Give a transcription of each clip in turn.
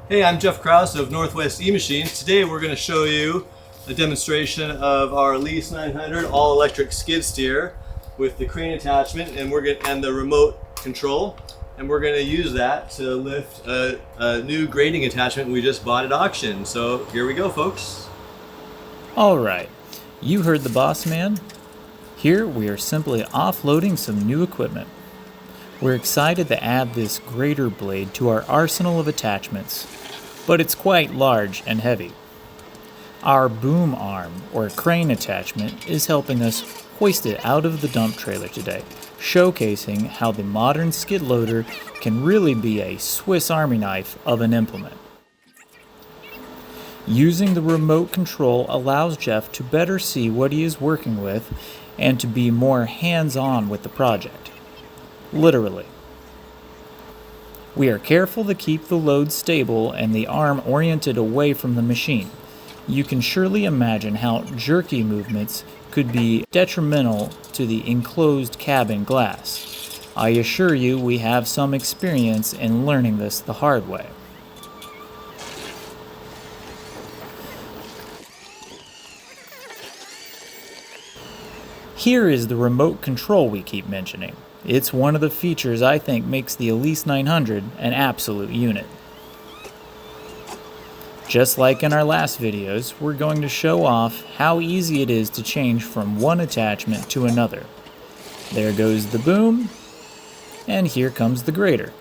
Hey, I'm Jeff Krause of Northwest E-Machines. Today we're going to show you a demonstration of our Elise 900 all-electric skid steer with the crane attachment and the remote control. And we're going to use that to lift a new grading attachment we just bought at auction. So here we go, folks. All right, you heard the boss man. Here we are simply offloading some new equipment. We're excited to add this grader blade to our arsenal of attachments, but it's quite large and heavy. Our boom arm, or crane attachment, is helping us hoist it out of the dump trailer today, showcasing how the modern skid loader can really be a Swiss Army knife of an implement. Using the remote control allows Jeff to better see what he is working with and to be more hands-on with the project. Literally. We are careful to keep the load stable and the arm oriented away from the machine. You can surely imagine how jerky movements could be detrimental to the enclosed cabin glass. I assure you we have some experience in learning this the hard way. Here is the remote control we keep mentioning. It's one of the features I think makes the Elise 900 an absolute unit. Just like in our last videos, we're going to show off how easy it is to change from one attachment to another. There goes the boom, and here comes the grader.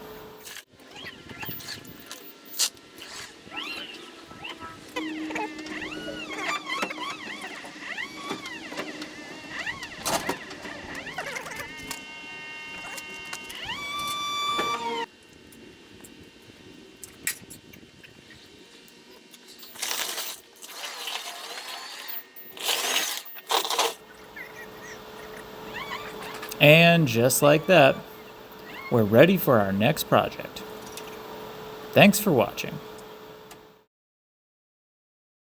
And just like that, we're ready for our next project. Thanks for watching.